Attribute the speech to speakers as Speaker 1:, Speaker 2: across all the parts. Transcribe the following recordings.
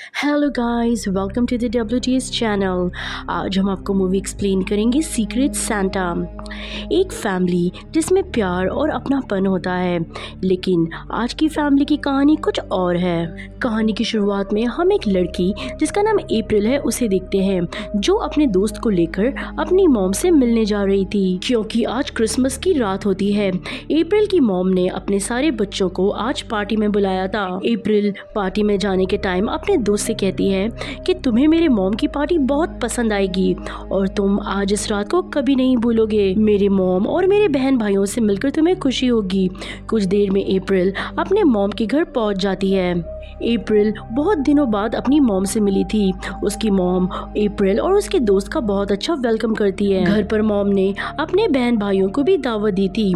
Speaker 1: Hello guys, welcome to the WTS channel. आज हम आपको मूवी एक्सप्लेन करेंगे सीक्रेट सांता। एक फैमिली जिसमें प्यार और अपनापन होता है, लेकिन आज की फैमिली की कहानी कुछ और है। कहानी की शुरुआत में हम एक लड़की जिसका नाम अप्रैल है उसे देखते हैं, जो अपने दोस्त को लेकर अपनी मॉम से मिलने जा रही थी, क्योंकि आज क्रिसमस की रात होती है। अप्रैल की मॉम ने अपने सारे बच्चों को आज पार्टी में बुलाया था। अप्रैल पार्टी में जाने के टाइम अपने दोस्त से कहती है कि तुम्हें मेरे मॉम की पार्टी बहुत पसंद आएगी और तुम आज इस रात को कभी नहीं भूलोगे। मेरे मॉम और मेरे बहन भाइयों से मिलकर तुम्हें खुशी होगी। कुछ देर में अप्रैल अपने मॉम के घर पहुंच जाती है। अप्रैल बहुत दिनों बाद अपनी मॉम से मिली थी। उसकी मॉम अप्रैल और उसके दोस्त का बहुत अच्छा वेलकम करती है। घर पर मॉम ने अपने बहन भाइयों को भी दावत दी थी।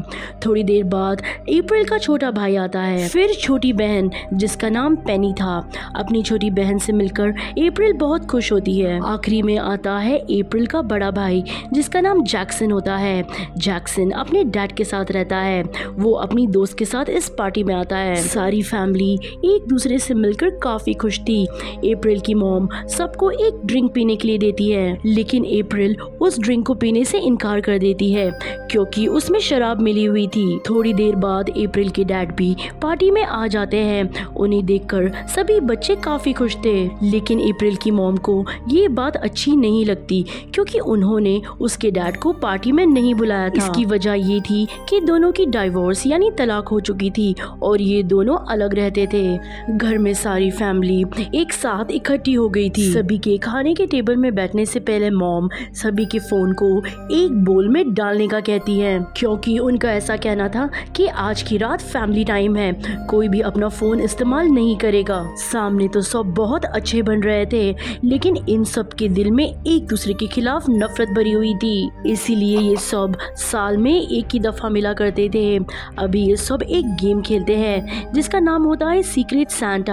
Speaker 1: थोड़ी देर बाद अप्रैल का छोटा भाई आता है, फिर छोटी बहन जिसका नाम पेनी था। अपनी छोटी बहन से मिलकर अप्रैल बहुत खुश होती है। आखिरी में आता है अप्रैल का बड़ा भाई जिसका नाम जैक्सन होता है। जैक्सन अपने डैड के साथ रहता है। वो अपनी दोस्त के साथ इस पार्टी में आता है। सारी फैमिली एक दूसरे से मिलकर काफी खुश थी। अप्रैल की मॉम सबको एक ड्रिंक पीने के लिए देती है, लेकिन अप्रैल उस ड्रिंक को पीने से इनकार कर देती है क्योंकि उसमें शराब मिली हुई थी। थोड़ी देर बाद अप्रैल के डैड भी पार्टी में आ जाते हैं। उन्हें देखकर सभी बच्चे काफी खुश थे, लेकिन अप्रैल की मॉम को ये बात अच्छी नहीं लगती क्योंकि उन्होंने उसके डैड को पार्टी में नहीं बुलाया था। इसकी वजह ये थी कि दोनों की डाइवोर्स यानी तलाक हो चुकी थी और ये दोनों अलग रहते थे। घर में सारी फैमिली एक साथ इकट्ठी हो गई थी। सभी के खाने के टेबल में बैठने से पहले मॉम सभी के फोन को एक बोल में डालने का कहती है, क्योंकि उनका ऐसा कहना था कि आज की रात फैमिली टाइम है, कोई भी अपना फोन इस्तेमाल नहीं करेगा। सामने तो सब बहुत अच्छे बन रहे थे, लेकिन इन सब के दिल में एक दूसरे के खिलाफ नफरत भरी हुई थी। इसीलिए ये सब साल में एक ही दफा मिला करते थे। अभी ये सब एक गेम खेलते हैं जिसका नाम होता है सीक्रेट सांता,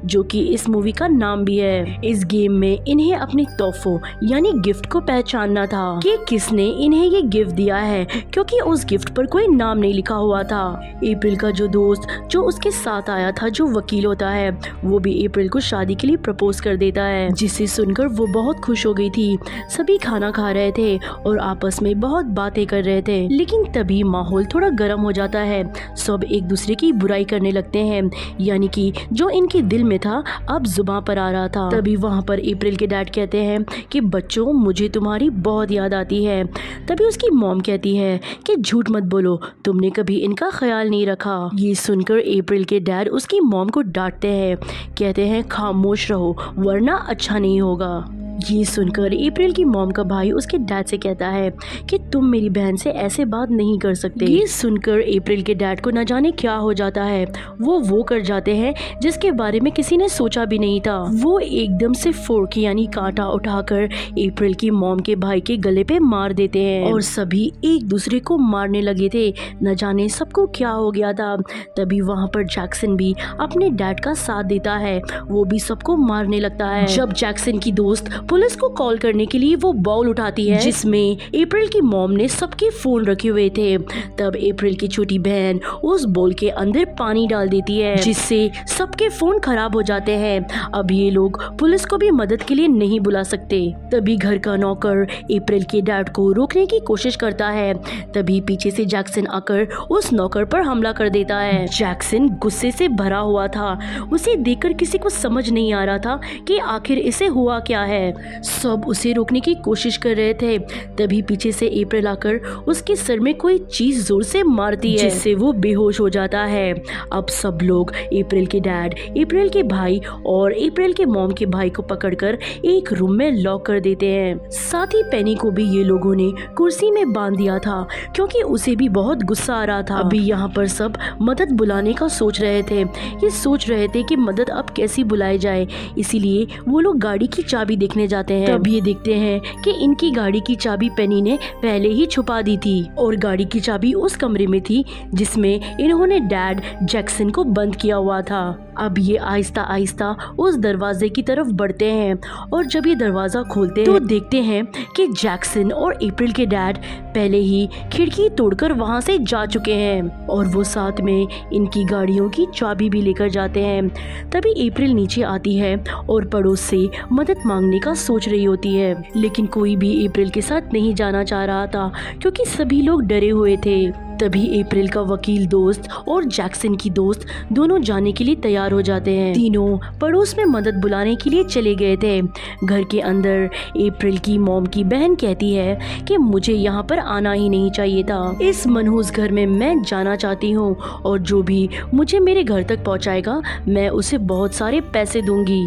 Speaker 1: जो कि इस मूवी का नाम भी है। इस गेम में इन्हें अपने तोहफों यानी गिफ्ट को पहचानना था कि किसने इन्हें ये गिफ्ट दिया है, क्योंकि उस गिफ्ट पर कोई नाम नहीं लिखा हुआ था। अप्रैल का जो दोस्त जो उसके साथ आया था, जो वकील होता है, वो भी अप्रैल को शादी के लिए प्रपोज कर देता है, जिसे सुनकर वो बहुत खुश हो गई थी। सभी खाना खा रहे थे और आपस में बहुत बातें कर रहे थे, लेकिन तभी माहौल थोड़ा गर्म हो जाता है। सब एक दूसरे की बुराई करने लगते हैं, यानी कि जो इनके दिल में था अब जुबान पर आ रहा था। तभी वहाँ पर अप्रैल के डैड कहते हैं कि बच्चों, मुझे तुम्हारी बहुत याद आती है। तभी उसकी मॉम कहती है कि झूठ मत बोलो, तुमने कभी इनका ख्याल नहीं रखा। ये सुनकर अप्रैल के डैड उसकी मॉम को डांटते हैं, कहते हैं खामोश रहो वरना अच्छा नहीं होगा। ये सुनकर अप्रैल की मॉम का भाई उसके डैड से कहता है कि तुम मेरी बहन से ऐसे बात नहीं कर सकते। ये सुनकर अप्रैल के डैड को न जाने क्या हो जाता है। वो कर जाते हैं जिसके बारे में किसी ने सोचा भी नहीं था। वो एकदम से फोर्क यानी कांटा उठाकर अप्रैल की मॉम के भाई के गले पे मार देते हैं और सभी एक दूसरे को मारने लगे थे। न जाने सबको क्या हो गया था। तभी वहाँ पर जैक्सन भी अपने डैड का साथ देता है, वो भी सबको मारने लगता है। जब जैक्सन की दोस्त पुलिस को कॉल करने के लिए वो बाउल उठाती है जिसमें अप्रैल की मॉम ने सबके फोन रखे हुए थे, तब अप्रैल की छोटी बहन उस बाउल के अंदर पानी डाल देती है, जिससे सबके फोन खराब हो जाते हैं। अब ये लोग पुलिस को भी मदद के लिए नहीं बुला सकते। तभी घर का नौकर अप्रैल के डैड को रोकने की कोशिश करता है। तभी पीछे से जैक्सन आकर उस नौकर पर हमला कर देता है। जैक्सन गुस्से से भरा हुआ था। उसे देखकर किसी को समझ नहीं आ रहा था कि आखिर इसे हुआ क्या है। सब उसे रोकने की कोशिश कर रहे थे। तभी पीछे से अप्रैल आकर उसके सर में कोई चीज जोर से मारती है, जिससे वो बेहोश हो जाता है। अब सब लोग अप्रैल के डैड, अप्रैल के भाई और अप्रैल के मॉम के भाई को पकड़कर एक रूम में लॉक कर देते हैं। साथ ही पेनी को भी ये लोगों ने कुर्सी में बांध दिया था क्योंकि उसे भी बहुत गुस्सा आ रहा था। अभी यहाँ पर सब मदद बुलाने का सोच रहे थे। ये सोच रहे थे कि मदद अब कैसी बुलाई जाए, इसीलिए वो लोग गाड़ी की चाबी देखने जाते हैं। तब ये देखते हैं कि इनकी गाड़ी की चाबी पेनी ने पहले ही छुपा दी थी और गाड़ी की चाबी उस कमरे में थी जिसमें इन्होंने डैड जैक्सन को बंद किया हुआ था। अब ये आहिस्ता आहिस्ता उस दरवाजे की तरफ बढ़ते हैं और जब ये दरवाजा खोलते हैं तो देखते हैं कि जैक्सन और अप्रैल के डैड पहले ही खिड़की तोड़कर वहां से जा चुके हैं और वो साथ में इनकी गाड़ियों की चाबी भी लेकर जाते हैं। तभी अप्रैल नीचे आती है और पड़ोस से मदद मांगने का सोच रही होती है, लेकिन कोई भी अप्रैल के साथ नहीं जाना चाह रहा था क्योंकि सभी लोग डरे हुए थे। तभी अप्रैल का वकील दोस्त और जैक्सन की दोस्त दोनों जाने के लिए तैयार हो जाते हैं। तीनों पड़ोस में मदद बुलाने के लिए चले गए थे। घर के अंदर अप्रैल की मॉम की बहन कहती है कि मुझे यहाँ पर आना ही नहीं चाहिए था, इस मनहूस घर में मैं जाना चाहती हूँ और जो भी मुझे मेरे घर तक पहुँचाएगा मैं उसे बहुत सारे पैसे दूंगी।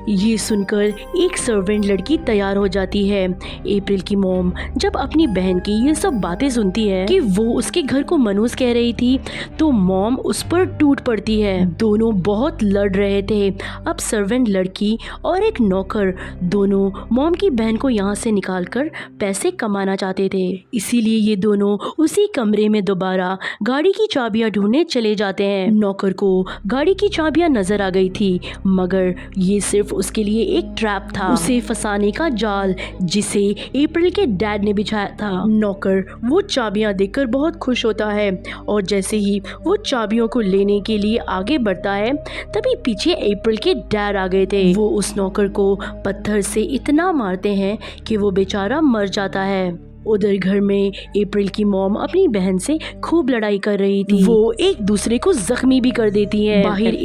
Speaker 1: ये सुनकर एक सर्वेंट लड़की तैयार हो जाती है। अप्रैल की मॉम जब अपनी बहन की ये सब बातें सुनती है कि वो उसके घर को मनहूस कह रही थी तो मॉम उस पर टूट पड़ती है। दोनों बहुत लड़ रहे थे। अब सर्वेंट लड़की और एक नौकर दोनों मॉम की बहन को यहाँ से निकालकर पैसे कमाना चाहते थे, इसीलिए ये दोनों उसी कमरे में दोबारा गाड़ी की चाबियां ढूंढने चले जाते हैं। नौकर को गाड़ी की चाबियां नजर आ गई थी मगर ये सिर्फ उसके लिए एक ट्रैप था, उसे फंसाने का जाल जिसे अप्रैल के डैड ने बिछाया था। नौकर वो चाबियां देखकर बहुत खुश होता है और जैसे ही वो चाबियों को लेने के लिए आगे बढ़ता है तभी पीछे अप्रैल के डैड आ गए थे। वो उस नौकर को पत्थर से इतना मारते हैं कि वो बेचारा मर जाता है। उधर घर में अप्रैल की मॉम अपनी बहन से खूब लड़ाई कर रही थी। वो एक दूसरे को जख्मी भी कर देती हैं। बाहर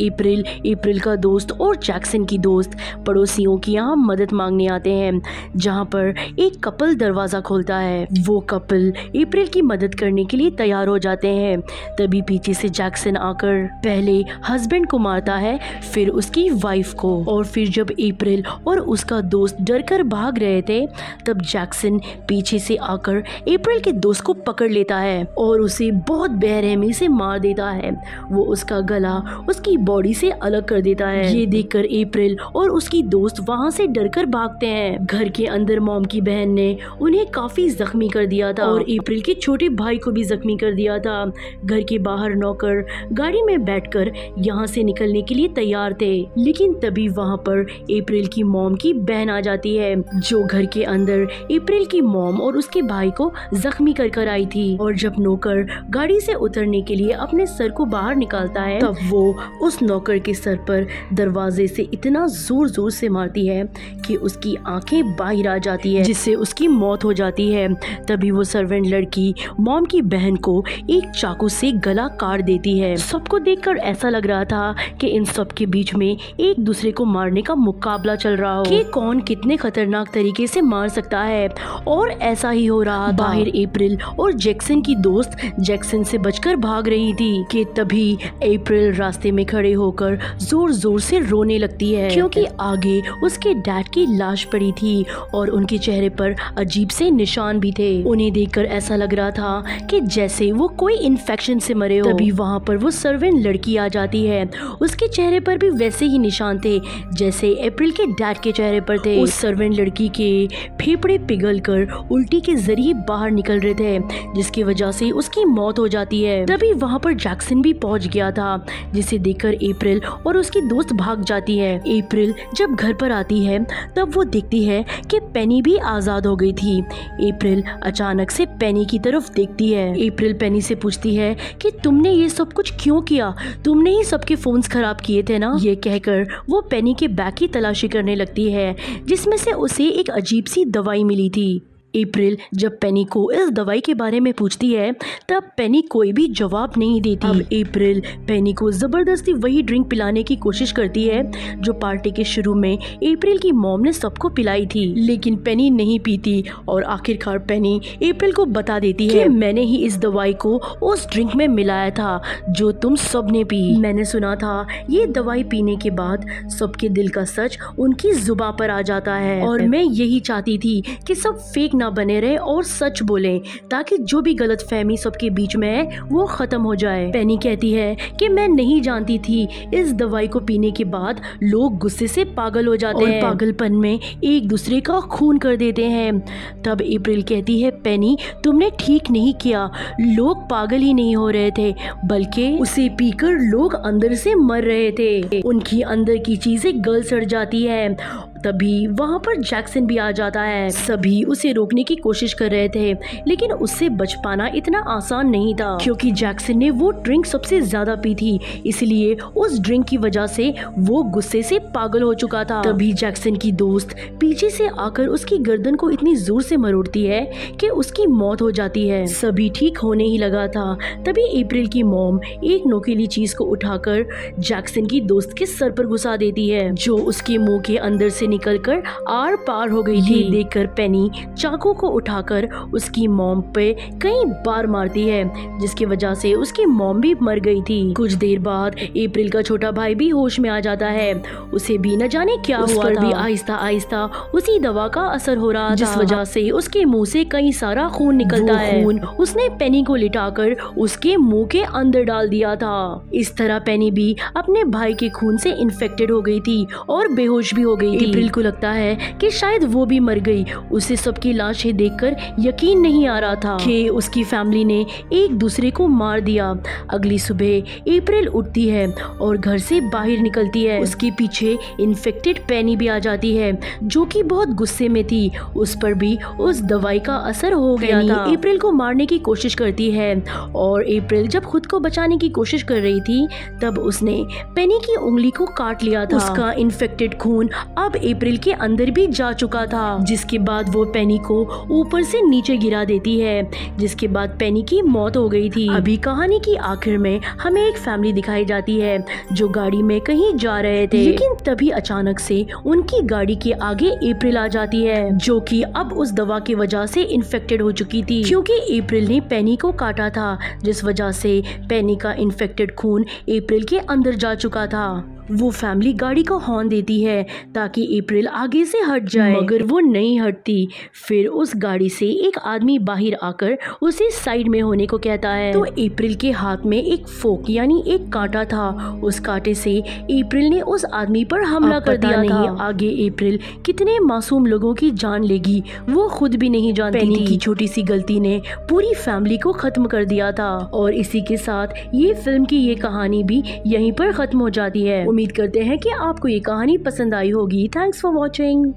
Speaker 1: अप्रैल का दोस्त और जैक्सन की दोस्त पड़ोसियों की यहाँ मदद मांगने आते हैं, जहाँ पर एक कपल दरवाजा खोलता है। वो कपल अप्रैल की मदद करने के लिए तैयार हो जाते हैं। तभी पीछे से जैक्सन आकर पहले हस्बैंड को मारता है, फिर उसकी वाइफ को, और फिर जब अप्रैल और उसका दोस्त डर कर भाग रहे थे तब जैक्सन पीछे से आकर अप्रैल के दोस्त को पकड़ लेता है और उसे बहुत बेरहमी से मार देता है। वो उसका गला उसकी बॉडी से अलग कर देता है। ये देखकर अप्रैल और उसकी दोस्त वहाँ से डरकर भागते हैं। घर के अंदर मॉम की बहन ने उन्हें काफी जख्मी कर दिया था और अप्रैल के छोटे भाई को भी जख्मी कर दिया था। घर के बाहर नौकर गाड़ी में बैठकर यहाँ से निकलने के लिए तैयार थे, लेकिन तभी वहाँ पर अप्रैल की मॉम की बहन आ जाती है जो घर के अंदर अप्रैल की मॉम और उसके भाई को जख्मी कर आई थी। और जब नौकर गाड़ी से उतरने के लिए अपने सर को बाहर निकालता है तब वो उस नौकर के सर पर दरवाजे से इतना जोर जोर से मारती है कि उसकी आंखें बाहर आ जाती है, जिससे उसकी मौत हो जाती है। तभी वो सर्वेंट लड़की मॉम की बहन को एक चाकू से गला काट देती है। सबको देखकर ऐसा लग रहा था कि इन सब के बीच में एक दूसरे को मारने का मुकाबला चल रहा हो कि कौन कितने खतरनाक तरीके से मार सकता है, और ऐसा ही हो रहा था। बाहर अप्रैल और जैक्सन की दोस्त जैक्सन से बचकर भाग रही थी कि तभी अप्रैल रास्ते में खड़े होकर जोर जोर से रोने लगती है क्योंकि आगे उसके डैड की लाश पड़ी थी और उनके चेहरे पर अजीब से निशान भी थे। उन्हें देखकर ऐसा लग रहा था कि जैसे वो कोई इन्फेक्शन से मरे हो। तभी वहाँ पर वो सर्वेंट लड़की आ जाती है। उसके चेहरे पर भी वैसे ही निशान थे जैसे अप्रैल के डैड के चेहरे पर थे। उस सर्वेंट लड़की के फेफड़े पिघलकर उल्टी के जरिए बाहर निकल रहे थे, जिसकी वजह से उसकी मौत हो जाती है। तभी वहाँ पर जैक्सन भी पहुँच गया था, जिसे देखकर अप्रैल और उसकी दोस्त भाग जाती है। अप्रैल जब घर पर आती है तब वो देखती है कि पेनी भी आजाद हो गई थी। अप्रैल अचानक से पेनी की तरफ देखती है। अप्रैल पेनी से पूछती है कि तुमने ये सब कुछ क्यों किया, तुमने ही सबके फोन्स खराब किए थे ना। ये कहकर वो पेनी के बैग की तलाशी करने लगती है, जिसमें से उसे एक अजीब सी दवाई मिली थी। अप्रैल जब पेनी को इस दवाई के बारे में पूछती है तब पेनी कोई भी जवाब नहीं देती। अब अप्रैल पेनी को जबरदस्ती वही ड्रिंक पिलाने की कोशिश करती है जो पार्टी के शुरू में अप्रैल की मॉम ने सबको पिलाई थी, लेकिन पेनी नहीं पीती और आखिरकार पेनी अप्रैल को बता देती है कि मैंने ही इस दवाई को उस ड्रिंक में मिलाया था जो तुम सब ने पी। मैंने सुना था ये दवाई पीने के बाद सबके दिल का सच उनकी जुबान पर आ जाता है और मैं यही चाहती थी कि सब फेक ना बने रहे और सच बोलें ताकि जो भी गलतफहमी सबके बीच में है वो खत्म हो जाए। पेनी कहती है कि मैं नहीं जानती थी इस दवाई को पीने के बाद लोग गुस्से से पागल हो जाते हैं, पागलपन में एक दूसरे का खून कर देते हैं। तब अप्रैल कहती है पेनी तुमने ठीक नहीं किया, लोग पागल ही नहीं हो रहे थे बल्कि उसे पीकर लोग अंदर से मर रहे थे। उनकी अंदर की चीजें गल सड़ जाती है। तभी वहाँ पर जैक्सन भी आ जाता है। सभी उसे रोकने की कोशिश कर रहे थे लेकिन उससे बच पाना इतना आसान नहीं था क्योंकि जैक्सन ने वो ड्रिंक सबसे ज्यादा पी थी, इसलिए उस ड्रिंक की वजह से वो गुस्से से पागल हो चुका था। तभी जैक्सन की दोस्त पीछे से आकर उसकी गर्दन को इतनी जोर से मरोड़ती है कि उसकी मौत हो जाती है। सभी ठीक होने ही लगा था तभी अप्रैल की मॉम एक नोकीली चीज को उठाकर जैक्सन की दोस्त के सर पर घुसा देती है जो उसके मुंह के अंदर से निकलकर आर पार हो गई थी। देखकर पेनी चाकू को उठाकर उसकी मॉम पे कई बार मारती है जिसकी वजह से उसकी मॉम भी मर गई थी। कुछ देर बाद अप्रैल का छोटा भाई भी होश में आ जाता है। उसे भी न जाने क्या हुआ था। भी आहिस्ता आहिस्ता उसी दवा का असर हो रहा था जिस वजह से उसके मुंह से कई सारा खून निकलता है। खून उसने पेनी को लिटाकर उसके मुंह के अंदर डाल दिया था। इस तरह पेनी भी अपने भाई के खून से इन्फेक्टेड हो गई थी और बेहोश भी हो गई थी। अप्रैल को लगता है कि शायद वो भी मर गई। उसे सबकी लाशें देखकर यकीन नहीं आ रहा था कि उसकी फैमिली ने एक दूसरे को मार दिया। अगली सुबह अप्रैल उठती है और घर से बाहर निकलती है। उसके पीछे इन्फेक्टेड पेनी भी आ जाती है जो कि बहुत गुस्से में थी। उस पर भी उस दवाई का असर हो गया था। अप्रैल को मारने की कोशिश करती है और अप्रैल जब खुद को बचाने की कोशिश कर रही थी तब उसने पेनी की उंगली को काट लिया था। उसका इन्फेक्टेड खून अब अप्रैल के अंदर भी जा चुका था जिसके बाद वो पेनी को ऊपर से नीचे गिरा देती है जिसके बाद पेनी की मौत हो गई थी। अभी कहानी की आखिर में हमें एक फैमिली दिखाई जाती है जो गाड़ी में कहीं जा रहे थे लेकिन तभी अचानक से उनकी गाड़ी के आगे अप्रैल आ जाती है जो कि अब उस दवा की वजह से इन्फेक्टेड हो चुकी थी क्योंकि अप्रैल ने पेनी को काटा था जिस वजह से पेनी का इन्फेक्टेड खून अप्रैल के अंदर जा चुका था। वो फैमिली गाड़ी को हॉर्न देती है ताकि अप्रैल आगे से हट जाए मगर वो नहीं हटती। फिर उस गाड़ी से एक आदमी बाहर आकर उसे साइड में होने को कहता है तो अप्रैल के हाथ में एक फोक यानी एक कांटा था। उस कांटे से अप्रैल ने उस आदमी पर हमला कर दिया। नहीं आगे अप्रैल कितने मासूम लोगों की जान लेगी वो खुद भी नहीं जानती थी। पेनी की छोटी सी गलती ने पूरी फैमिली को खत्म कर दिया था और इसी के साथ ये फिल्म की ये कहानी भी यहीं पर खत्म हो जाती है। उम्मीद करते हैं कि आपको ये कहानी पसंद आई होगी। Thanks for watching.